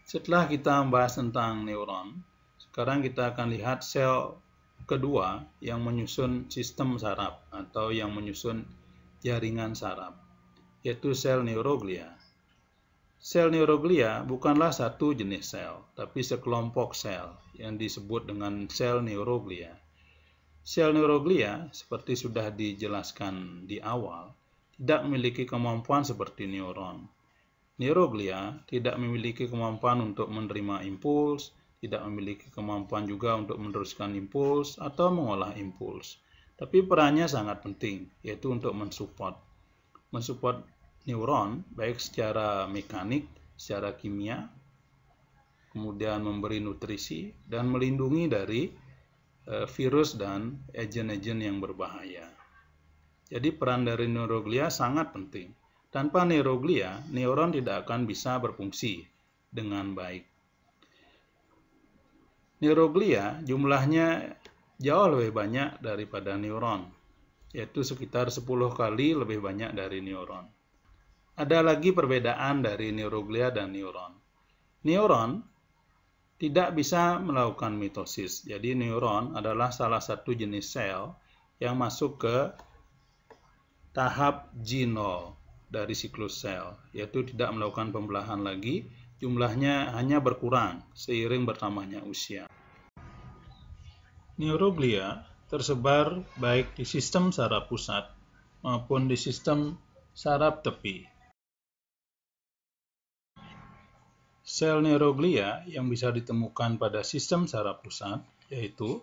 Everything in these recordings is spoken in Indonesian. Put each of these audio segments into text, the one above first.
Setelah kita membahas tentang neuron, sekarang kita akan lihat sel kedua yang menyusun sistem saraf atau yang menyusun jaringan saraf, yaitu sel neuroglia. Sel neuroglia bukanlah satu jenis sel, tapi sekelompok sel yang disebut dengan sel neuroglia. Sel neuroglia, seperti sudah dijelaskan di awal, tidak memiliki kemampuan seperti neuron. Neuroglia tidak memiliki kemampuan untuk menerima impuls, tidak memiliki kemampuan juga untuk meneruskan impuls atau mengolah impuls. Tapi perannya sangat penting, yaitu untuk mensupport neuron, baik secara mekanik, secara kimia, kemudian memberi nutrisi, dan melindungi dari virus dan agen-agen yang berbahaya. Jadi peran dari neuroglia sangat penting. Tanpa neuroglia, neuron tidak akan bisa berfungsi dengan baik. Neuroglia jumlahnya jauh lebih banyak daripada neuron, yaitu sekitar 10 kali lebih banyak dari neuron. Ada lagi perbedaan dari neuroglia dan neuron. Neuron tidak bisa melakukan mitosis. Jadi neuron adalah salah satu jenis sel yang masuk ke tahap G0 dari siklus sel, yaitu tidak melakukan pembelahan lagi, jumlahnya hanya berkurang seiring bertambahnya usia. Neuroglia tersebar baik di sistem saraf pusat maupun di sistem saraf tepi. Sel neuroglia yang bisa ditemukan pada sistem saraf pusat yaitu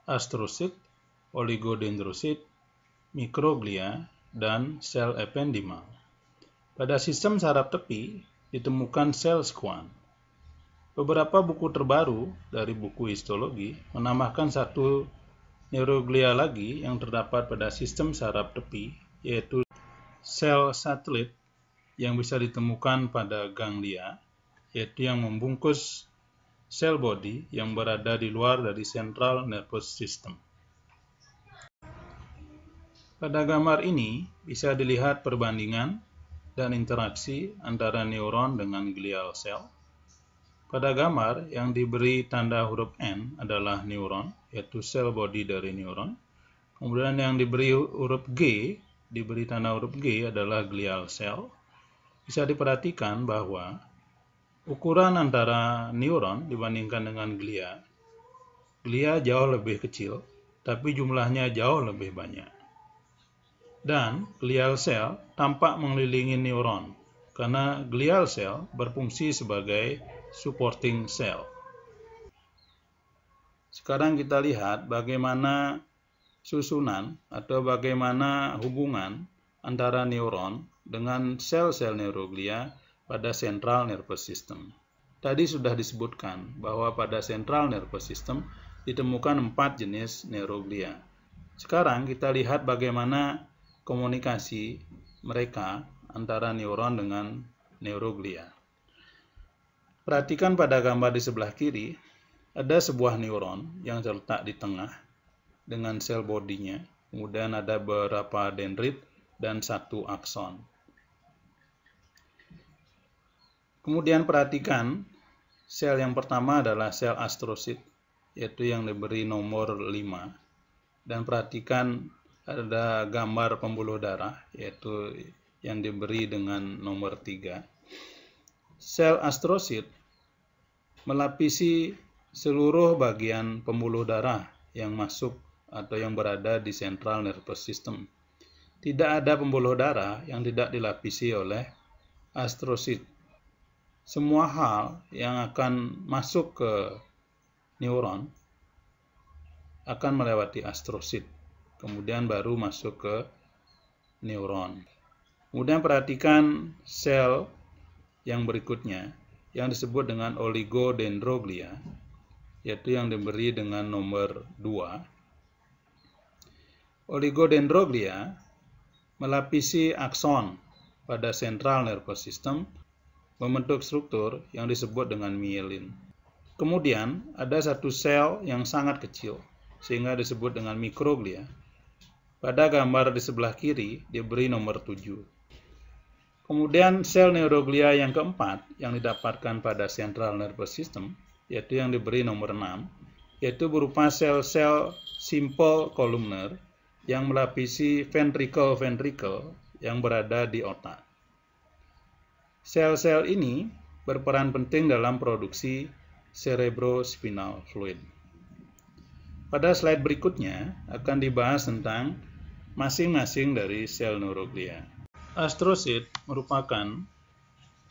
astrosit, oligodendrosit, mikroglia, dan sel ependimal. Pada sistem saraf tepi ditemukan sel squam. Beberapa buku terbaru dari buku histologi menambahkan satu neuroglia lagi yang terdapat pada sistem saraf tepi, yaitu sel satelit yang bisa ditemukan pada ganglia, yaitu yang membungkus sel body yang berada di luar dari central nervous system. Pada gambar ini bisa dilihat perbandingan dan interaksi antara neuron dengan glial cell. Pada gambar yang diberi tanda huruf N adalah neuron, yaitu sel body dari neuron. Kemudian yang diberi huruf G, diberi tanda huruf G adalah glial cell. Bisa diperhatikan bahwa ukuran antara neuron dibandingkan dengan glia jauh lebih kecil, tapi jumlahnya jauh lebih banyak. Dan glial cell tampak mengelilingi neuron, karena glial cell berfungsi sebagai supporting cell. Sekarang kita lihat bagaimana susunan atau bagaimana hubungan antara neuron dengan sel-sel neuroglia pada central nervous system. Tadi sudah disebutkan bahwa pada central nervous system ditemukan 4 jenis neuroglia. Sekarang kita lihat bagaimana komunikasi mereka antara neuron dengan neuroglia. Perhatikan pada gambar di sebelah kiri, ada sebuah neuron yang terletak di tengah dengan sel bodinya, kemudian ada beberapa dendrit dan 1 akson. Kemudian perhatikan sel yang pertama adalah sel astrosit, yaitu yang diberi nomor 5. Dan perhatikan ada gambar pembuluh darah, yaitu yang diberi dengan nomor 3. Sel astrosit melapisi seluruh bagian pembuluh darah yang masuk atau yang berada di central nervous system. Tidak ada pembuluh darah yang tidak dilapisi oleh astrosit. Semua hal yang akan masuk ke neuron akan melewati astrosit, kemudian baru masuk ke neuron. Kemudian perhatikan sel yang berikutnya yang disebut dengan oligodendroglia, yaitu yang diberi dengan nomor 2. Oligodendroglia melapisi akson pada central nervous system, membentuk struktur yang disebut dengan mielin. Kemudian ada satu sel yang sangat kecil, sehingga disebut dengan mikroglia. Pada gambar di sebelah kiri diberi nomor 7. Kemudian sel neuroglia yang keempat yang didapatkan pada central nervous system, yaitu yang diberi nomor 6, yaitu berupa sel-sel simple columnar yang melapisi ventricle yang berada di otak. Sel-sel ini berperan penting dalam produksi cerebrospinal fluid. Pada slide berikutnya akan dibahas tentang masing-masing dari sel neuroglia. Astrosit merupakan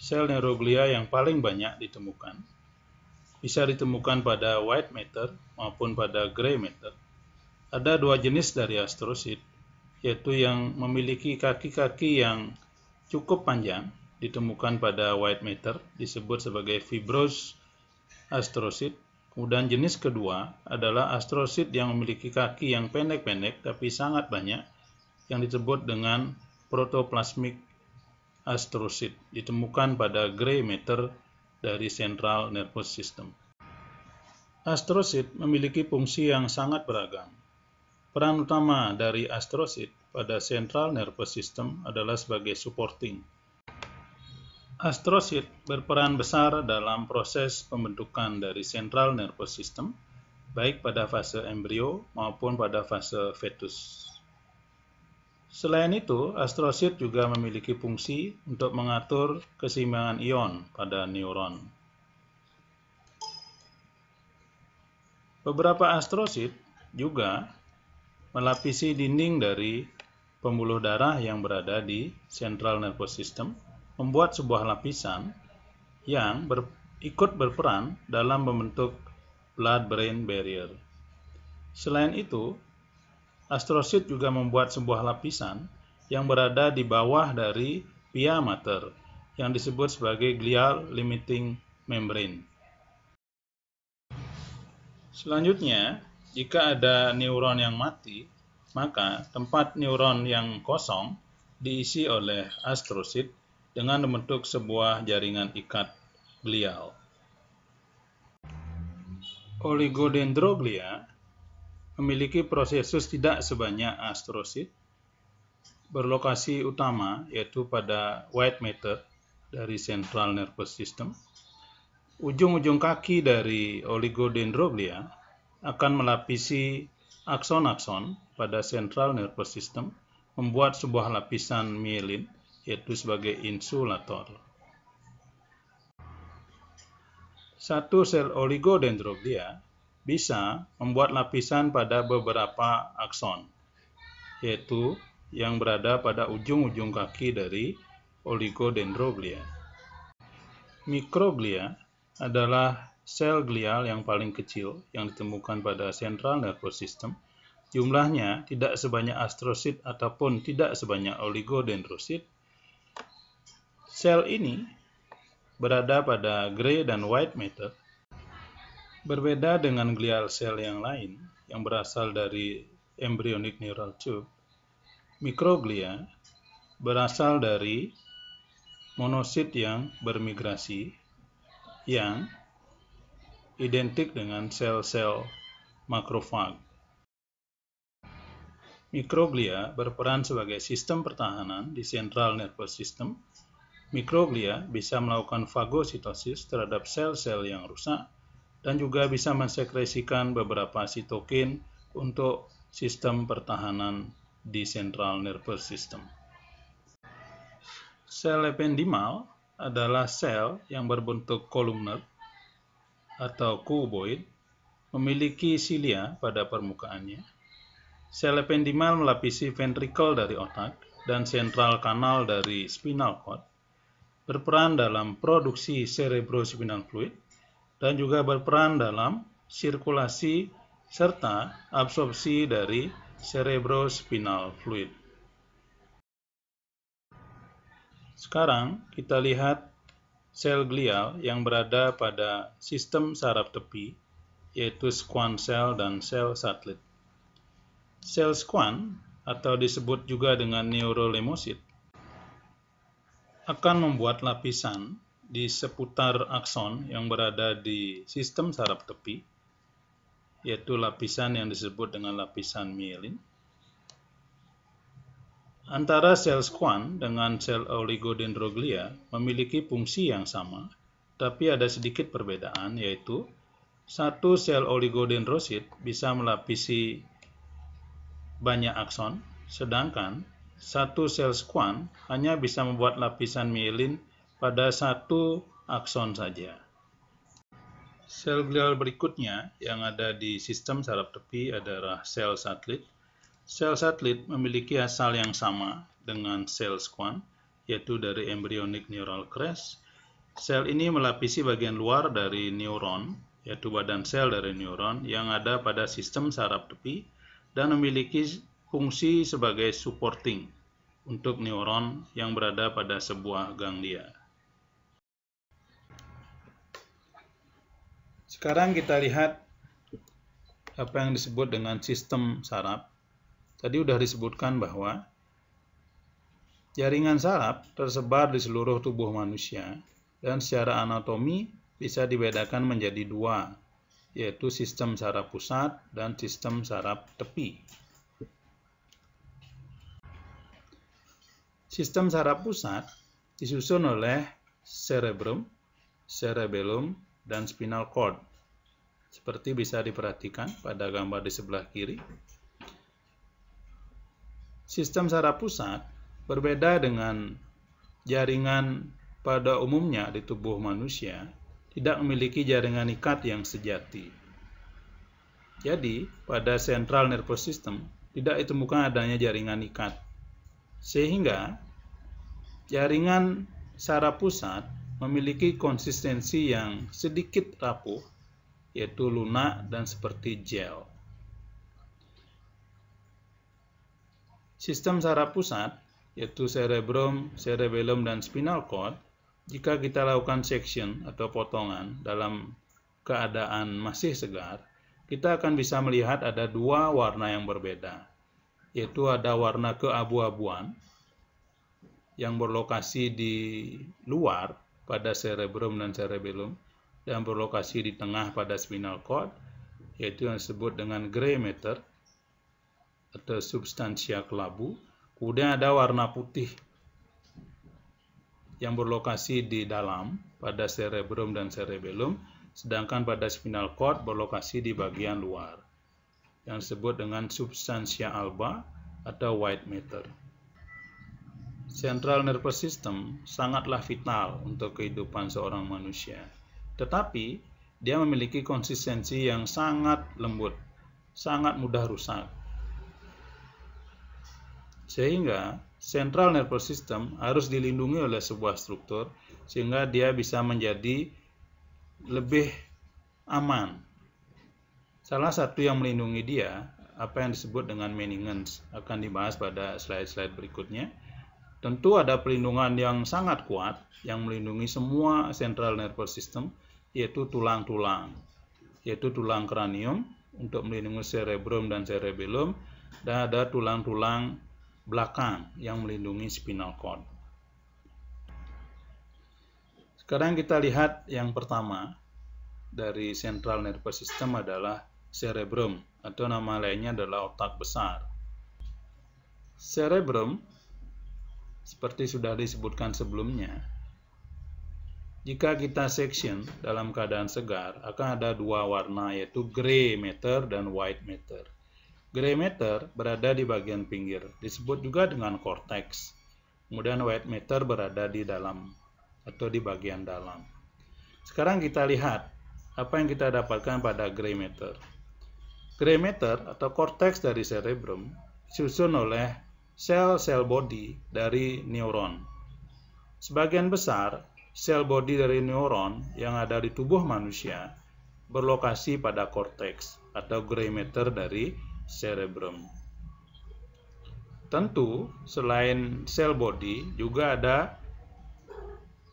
sel neuroglia yang paling banyak ditemukan. Bisa ditemukan pada white matter maupun pada gray matter. Ada dua jenis dari astrosit, yaitu yang memiliki kaki-kaki yang cukup panjang, ditemukan pada white matter, disebut sebagai fibrous astrosit. Kemudian jenis kedua adalah astrosit yang memiliki kaki yang pendek-pendek tapi sangat banyak, yang disebut dengan protoplasmic astrosit, ditemukan pada gray matter dari central nervous system. Astrosit memiliki fungsi yang sangat beragam. Peran utama dari astrosit pada central nervous system adalah sebagai supporting. Astrosit berperan besar dalam proses pembentukan dari central nervous system, baik pada fase embrio maupun pada fase fetus. Selain itu, astrosit juga memiliki fungsi untuk mengatur keseimbangan ion pada neuron. Beberapa astrosit juga melapisi dinding dari pembuluh darah yang berada di central nervous system, membuat sebuah lapisan yang ikut berperan dalam membentuk blood-brain barrier. Selain itu, astrosit juga membuat sebuah lapisan yang berada di bawah dari pia mater yang disebut sebagai glial limiting membrane. Selanjutnya, jika ada neuron yang mati, maka tempat neuron yang kosong diisi oleh astrosit dengan membentuk sebuah jaringan ikat glial. Oligodendroglia memiliki prosesus tidak sebanyak astrosit, berlokasi utama yaitu pada white matter dari central nervous system. Ujung-ujung kaki dari oligodendroglia akan melapisi akson-akson pada central nervous system, membuat sebuah lapisan mielin yaitu sebagai insulator. Satu sel oligodendroglia bisa membuat lapisan pada beberapa akson, yaitu yang berada pada ujung-ujung kaki dari oligodendroglia. Mikroglia adalah sel glial yang paling kecil yang ditemukan pada central nervous system. Jumlahnya tidak sebanyak astrosit ataupun tidak sebanyak oligodendrosit. Sel ini berada pada gray dan white matter. Berbeda dengan glial cell yang lain yang berasal dari embryonic neural tube, mikroglia berasal dari monosit yang bermigrasi yang identik dengan sel-sel makrofag. Mikroglia berperan sebagai sistem pertahanan di central nervous system. Mikroglia bisa melakukan fagositosis terhadap sel-sel yang rusak dan juga bisa mensekresikan beberapa sitokin untuk sistem pertahanan di central nervous system. Sel ependimal adalah sel yang berbentuk kolumner atau cuboid, memiliki silia pada permukaannya. Sel ependimal melapisi ventricle dari otak dan sentral kanal dari spinal cord, berperan dalam produksi cerebrospinal fluid, dan juga berperan dalam sirkulasi serta absorpsi dari cerebrospinal fluid. Sekarang kita lihat sel glial yang berada pada sistem saraf tepi, yaitu Schwann cell dan sel satelit. Sel Schwann, atau disebut juga dengan neurolemosit, akan membuat lapisan di seputar akson yang berada di sistem saraf tepi, yaitu lapisan yang disebut dengan lapisan mielin. Antara sel squam dengan sel oligodendroglia memiliki fungsi yang sama, tapi ada sedikit perbedaan, yaitu satu sel oligodendrosit bisa melapisi banyak akson, sedangkan satu sel squam hanya bisa membuat lapisan mielin pada satu akson saja. Sel glial berikutnya yang ada di sistem saraf tepi adalah sel satelit. Sel satelit memiliki asal yang sama dengan sel squam, yaitu dari embryonic neural crest. Sel ini melapisi bagian luar dari neuron, yaitu badan sel dari neuron yang ada pada sistem saraf tepi dan memiliki fungsi sebagai supporting untuk neuron yang berada pada sebuah ganglia. Sekarang kita lihat apa yang disebut dengan sistem saraf. Tadi sudah disebutkan bahwa jaringan saraf tersebar di seluruh tubuh manusia dan secara anatomi bisa dibedakan menjadi dua, yaitu sistem saraf pusat dan sistem saraf tepi. Sistem saraf pusat disusun oleh cerebrum, cerebellum, dan spinal cord. Seperti bisa diperhatikan pada gambar di sebelah kiri. Sistem saraf pusat berbeda dengan jaringan pada umumnya di tubuh manusia, tidak memiliki jaringan ikat yang sejati. Jadi, pada central nervous system tidak ditemukan adanya jaringan ikat. Sehingga, jaringan saraf pusat memiliki konsistensi yang sedikit rapuh, yaitu lunak dan seperti gel. Sistem saraf pusat, yaitu cerebrum, cerebellum, dan spinal cord, jika kita lakukan section atau potongan dalam keadaan masih segar, kita akan bisa melihat ada dua warna yang berbeda, yaitu ada warna keabu-abuan yang berlokasi di luar pada cerebrum dan cerebellum dan berlokasi di tengah pada spinal cord, yaitu yang disebut dengan gray matter atau substansia kelabu. Kemudian ada warna putih yang berlokasi di dalam pada cerebrum dan cerebellum, sedangkan pada spinal cord berlokasi di bagian luar, yang disebut dengan substansia alba atau white matter. Central nervous system sangatlah vital untuk kehidupan seorang manusia, tetapi dia memiliki konsistensi yang sangat lembut, sangat mudah rusak. Sehingga central nervous system harus dilindungi oleh sebuah struktur sehingga dia bisa menjadi lebih aman. Salah satu yang melindungi dia, apa yang disebut dengan meningens, akan dibahas pada slide-slide berikutnya. Tentu ada pelindungan yang sangat kuat yang melindungi semua central nervous system, yaitu tulang-tulang, yaitu tulang kranium untuk melindungi cerebrum dan cerebellum, dan ada tulang-tulang belakang yang melindungi spinal cord. Sekarang kita lihat yang pertama dari central nervous system adalah cerebrum, atau nama lainnya adalah otak besar. Cerebrum, seperti sudah disebutkan sebelumnya, jika kita section dalam keadaan segar, akan ada dua warna, yaitu gray matter dan white matter. Gray matter berada di bagian pinggir, disebut juga dengan cortex. Kemudian white matter berada di dalam atau di bagian dalam. Sekarang kita lihat apa yang kita dapatkan pada gray matter. Gray matter atau cortex dari cerebrum disusun oleh sel-sel body dari neuron. Sebagian besar sel body dari neuron yang ada di tubuh manusia berlokasi pada cortex atau gray matter dari cerebrum. Tentu, selain sel body, juga ada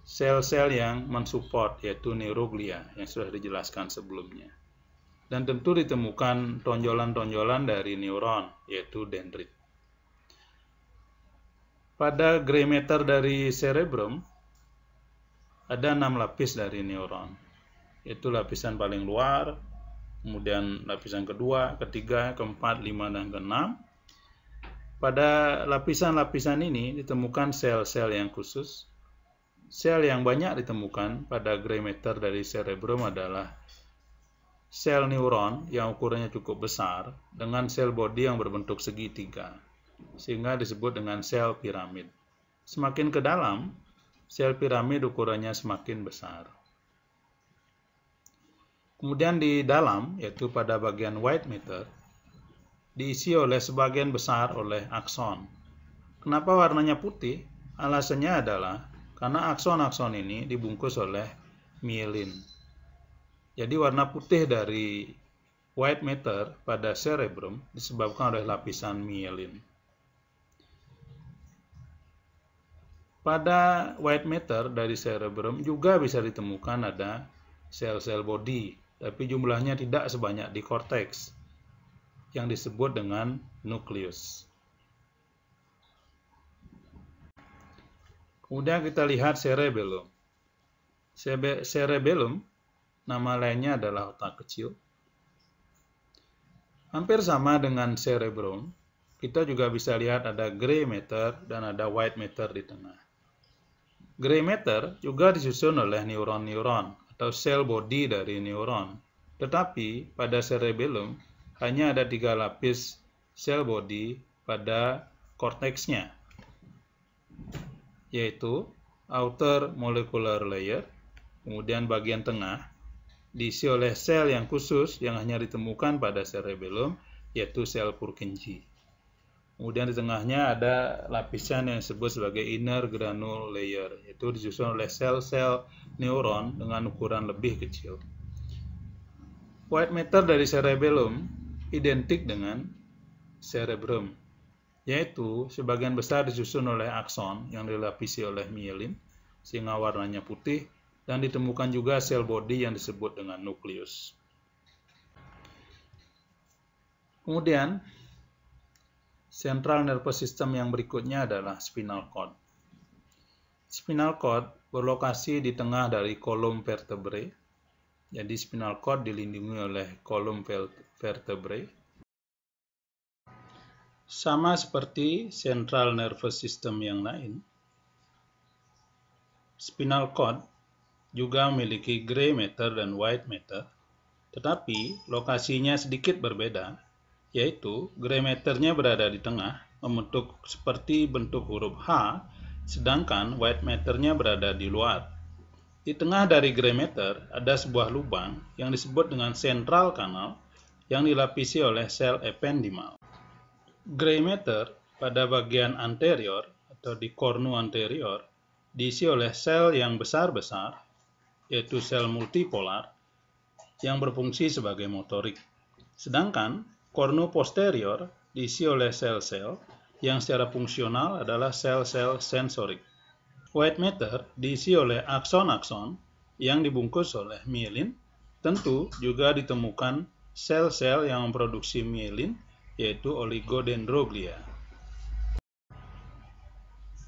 sel-sel yang mensupport, yaitu neuroglia, yang sudah dijelaskan sebelumnya. Dan tentu ditemukan tonjolan-tonjolan dari neuron, yaitu dendrit. Pada gray matter dari cerebrum, ada 6 lapis dari neuron, yaitu lapisan paling luar, kemudian lapisan kedua, ketiga, keempat, lima, dan keenam. Pada lapisan-lapisan ini ditemukan sel-sel yang khusus. Sel yang banyak ditemukan pada gray matter dari cerebrum adalah sel neuron yang ukurannya cukup besar dengan sel body yang berbentuk segitiga, sehingga disebut dengan sel piramid. Semakin ke dalam, sel piramid ukurannya semakin besar. Kemudian di dalam, yaitu pada bagian white matter, diisi oleh sebagian besar oleh akson. Kenapa warnanya putih? Alasannya adalah karena akson-akson ini dibungkus oleh myelin. Jadi warna putih dari white matter pada cerebrum disebabkan oleh lapisan myelin. Pada white matter dari cerebrum juga bisa ditemukan ada sel-sel body, tapi jumlahnya tidak sebanyak di korteks yang disebut dengan nukleus. Kemudian kita lihat cerebellum. Cerebellum, nama lainnya adalah otak kecil. Hampir sama dengan cerebrum, kita juga bisa lihat ada gray matter dan ada white matter di tengah. Gray matter juga disusun oleh neuron-neuron atau sel body dari neuron. Tetapi pada cerebellum hanya ada 3 lapis sel body pada korteksnya, yaitu outer molecular layer, kemudian bagian tengah diisi oleh sel yang khusus yang hanya ditemukan pada cerebellum, yaitu sel Purkinje. Kemudian di tengahnya ada lapisan yang disebut sebagai inner granule layer, yaitu disusun oleh sel-sel neuron dengan ukuran lebih kecil. White matter dari cerebellum identik dengan cerebrum, yaitu sebagian besar disusun oleh akson yang dilapisi oleh myelin, sehingga warnanya putih, dan ditemukan juga sel body yang disebut dengan nukleus. Kemudian, central nervous system yang berikutnya adalah spinal cord. Spinal cord berlokasi di tengah dari kolom vertebrae. Jadi spinal cord dilindungi oleh kolom vertebrae. Sama seperti central nervous system yang lain, spinal cord juga memiliki gray matter dan white matter, tetapi lokasinya sedikit berbeda, yaitu gray matternya berada di tengah, membentuk seperti bentuk huruf H, sedangkan white matternya berada di luar. Di tengah dari gray matter ada sebuah lubang yang disebut dengan central canal yang dilapisi oleh sel ependimal. Gray matter pada bagian anterior atau di cornu anterior diisi oleh sel yang besar-besar, yaitu sel multipolar yang berfungsi sebagai motorik. Sedangkan cornu posterior diisi oleh sel-sel yang secara fungsional adalah sel-sel sensorik. White matter diisi oleh akson-akson yang dibungkus oleh myelin. Tentu juga ditemukan sel-sel yang memproduksi myelin, yaitu oligodendroglia.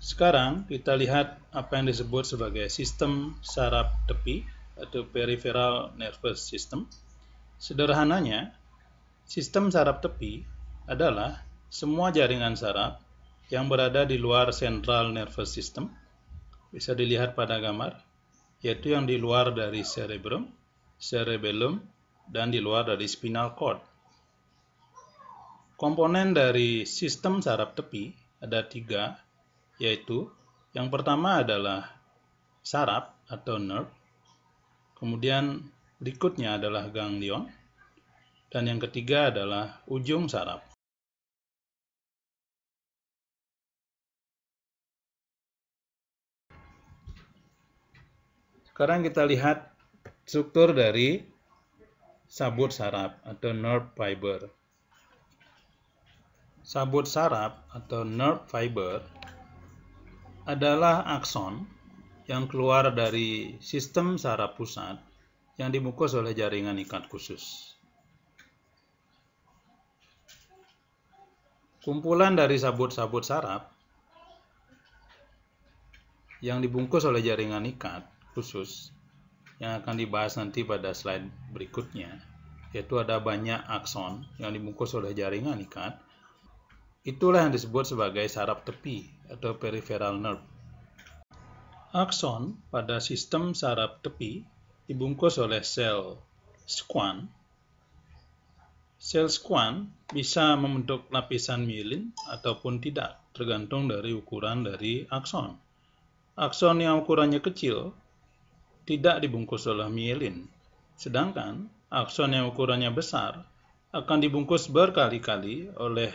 Sekarang kita lihat apa yang disebut sebagai sistem saraf tepi atau peripheral nervous system. Sederhananya, sistem saraf tepi adalah semua jaringan saraf yang berada di luar central nervous system. Bisa dilihat pada gambar, yaitu yang di luar dari cerebrum, cerebellum, dan di luar dari spinal cord. Komponen dari sistem saraf tepi ada 3, yaitu yang pertama adalah saraf atau nerve, kemudian berikutnya adalah ganglion, dan yang ketiga adalah ujung saraf. Sekarang kita lihat struktur dari sabut saraf atau nerve fiber. Sabut saraf atau nerve fiber adalah akson yang keluar dari sistem saraf pusat yang dibungkus oleh jaringan ikat khusus. Kumpulan dari sabut-sabut saraf yang dibungkus oleh jaringan ikat khusus yang akan dibahas nanti pada slide berikutnya, yaitu ada banyak akson yang dibungkus oleh jaringan ikat. Itulah yang disebut sebagai saraf tepi atau peripheral nerve. Akson pada sistem saraf tepi dibungkus oleh sel Schwann. Sel Schwann bisa membentuk lapisan mielin ataupun tidak, tergantung dari ukuran dari akson. Akson yang ukurannya kecil tidak dibungkus oleh mielin, sedangkan akson yang ukurannya besar akan dibungkus berkali-kali oleh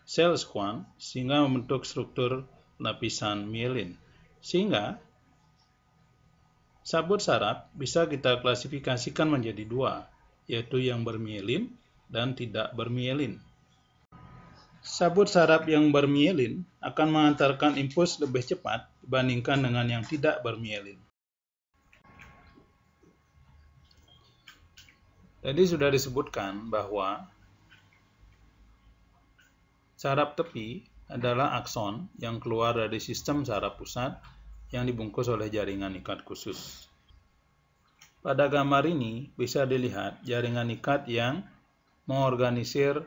sel Schwann sehingga membentuk struktur lapisan mielin. Sehingga sabut saraf bisa kita klasifikasikan menjadi dua, yaitu yang bermielin dan tidak bermielin. Sabut saraf yang bermielin akan mengantarkan impuls lebih cepat dibandingkan dengan yang tidak bermielin. Tadi sudah disebutkan bahwa saraf tepi adalah akson yang keluar dari sistem saraf pusat yang dibungkus oleh jaringan ikat khusus. Pada gambar ini bisa dilihat jaringan ikat yang mengorganisir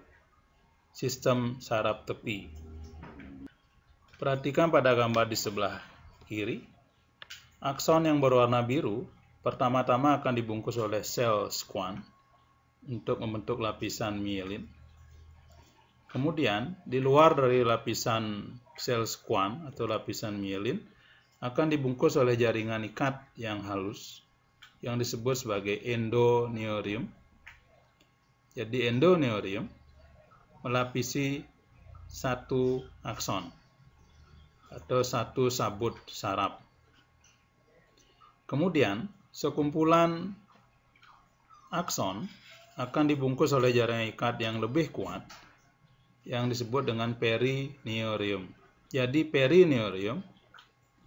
sistem saraf tepi. Perhatikan pada gambar di sebelah kiri, akson yang berwarna biru pertama-tama akan dibungkus oleh sel Schwann untuk membentuk lapisan mielin. Kemudian, di luar dari lapisan sel Schwann atau lapisan mielin akan dibungkus oleh jaringan ikat yang halus yang disebut sebagai endoneurium. Jadi endoneurium melapisi satu akson atau satu sabut saraf. Kemudian, sekumpulan akson akan dibungkus oleh jaringan ikat yang lebih kuat yang disebut dengan perineurium. Jadi perineurium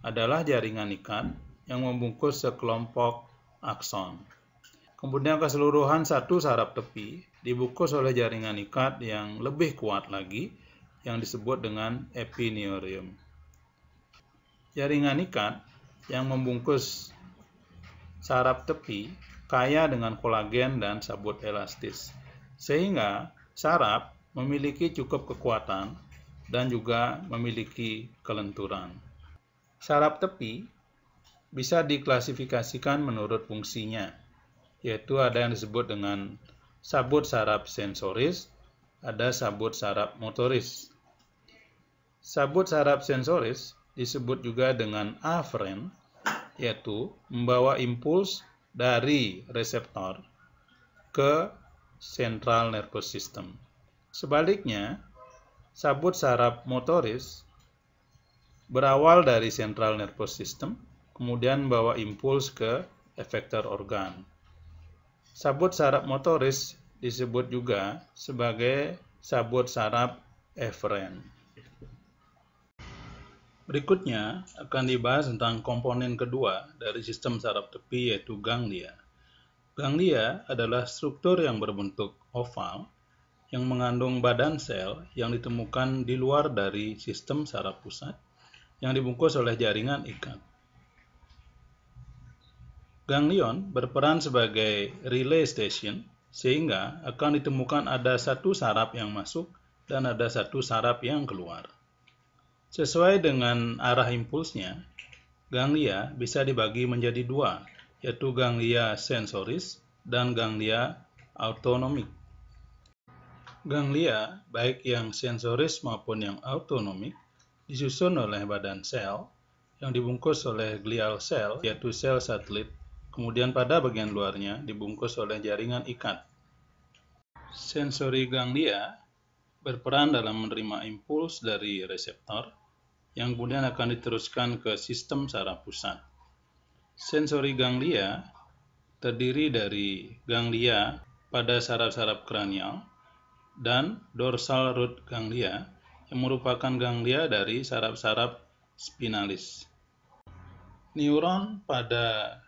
adalah jaringan ikat yang membungkus sekelompok akson. Kemudian keseluruhan satu saraf tepi dibungkus oleh jaringan ikat yang lebih kuat lagi yang disebut dengan epineurium. Jaringan ikat yang membungkus saraf tepi kaya dengan kolagen dan sabut elastis, sehingga saraf memiliki cukup kekuatan dan juga memiliki kelenturan. Saraf tepi bisa diklasifikasikan menurut fungsinya, yaitu ada yang disebut dengan sabut saraf sensoris, ada sabut saraf motoris. Sabut saraf sensoris disebut juga dengan aferen, yaitu membawa impuls dari reseptor ke central nervous system. Sebaliknya, sabut saraf motoris berawal dari central nervous system, kemudian membawa impuls ke efektor organ. Sabut saraf motoris disebut juga sebagai sabut saraf eferen. Berikutnya akan dibahas tentang komponen kedua dari sistem saraf tepi, yaitu ganglia. Ganglia adalah struktur yang berbentuk oval yang mengandung badan sel yang ditemukan di luar dari sistem saraf pusat yang dibungkus oleh jaringan ikat. Ganglion berperan sebagai relay station sehingga akan ditemukan ada satu saraf yang masuk dan ada satu saraf yang keluar. Sesuai dengan arah impulsnya, ganglia bisa dibagi menjadi dua, yaitu ganglia sensoris dan ganglia autonomik. Ganglia, baik yang sensoris maupun yang autonomik, disusun oleh badan sel yang dibungkus oleh glial cell, yaitu sel satelit, kemudian pada bagian luarnya dibungkus oleh jaringan ikat. Sensori ganglia berperan dalam menerima impuls dari reseptor yang kemudian akan diteruskan ke sistem saraf pusat. Sensori ganglia terdiri dari ganglia pada saraf-saraf kranial dan dorsal root ganglia yang merupakan ganglia dari saraf-saraf spinalis. Neuron pada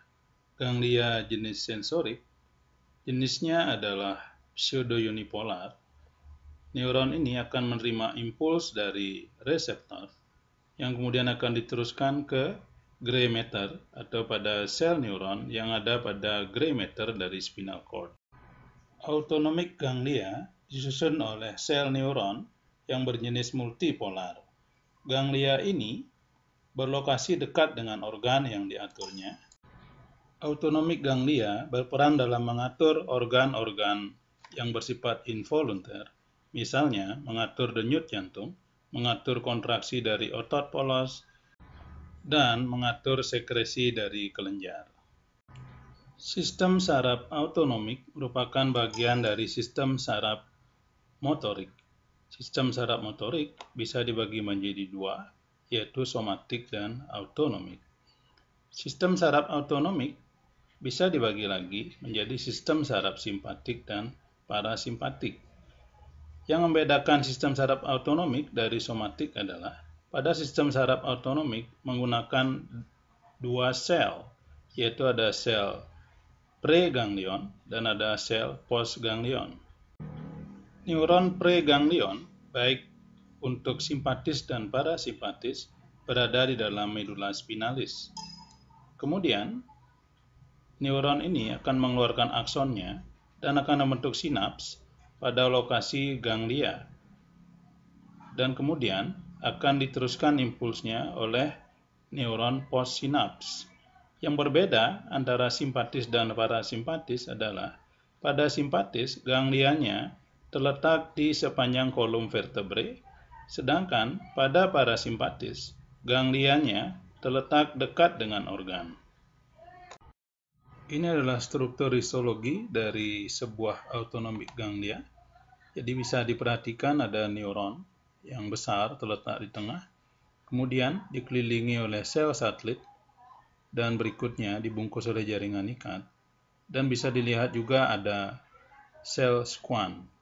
ganglia jenis sensorik, jenisnya adalah pseudounipolar. Neuron ini akan menerima impuls dari reseptor yang kemudian akan diteruskan ke gray matter atau pada sel neuron yang ada pada gray matter dari spinal cord. Autonomic ganglia disusun oleh sel neuron yang berjenis multipolar. Ganglia ini berlokasi dekat dengan organ yang diaturnya. Autonomic ganglia berperan dalam mengatur organ-organ yang bersifat involunter, misalnya mengatur denyut jantung, mengatur kontraksi dari otot polos, dan mengatur sekresi dari kelenjar. Sistem saraf autonomik merupakan bagian dari sistem saraf motorik. Sistem saraf motorik bisa dibagi menjadi dua, yaitu somatik dan autonomik. Sistem saraf autonomik bisa dibagi lagi menjadi sistem saraf simpatik dan parasimpatik. Yang membedakan sistem saraf autonomik dari somatik adalah pada sistem saraf autonomik menggunakan dua sel, yaitu ada sel preganglion dan ada sel postganglion. Neuron preganglion, baik untuk simpatis dan parasimpatis, berada di dalam medula spinalis. Kemudian, neuron ini akan mengeluarkan aksonnya dan akan membentuk sinaps pada lokasi ganglia. Dan kemudian akan diteruskan impulsnya oleh neuron postsinaps. Yang berbeda antara simpatis dan parasimpatis adalah pada simpatis ganglianya terletak di sepanjang kolom vertebrae, sedangkan pada parasimpatis ganglianya terletak dekat dengan organ. Ini adalah struktur histologi dari sebuah autonomic ganglia. Jadi bisa diperhatikan ada neuron yang besar terletak di tengah, kemudian dikelilingi oleh sel satelit, dan berikutnya dibungkus oleh jaringan ikat. Dan bisa dilihat juga ada sel squamch.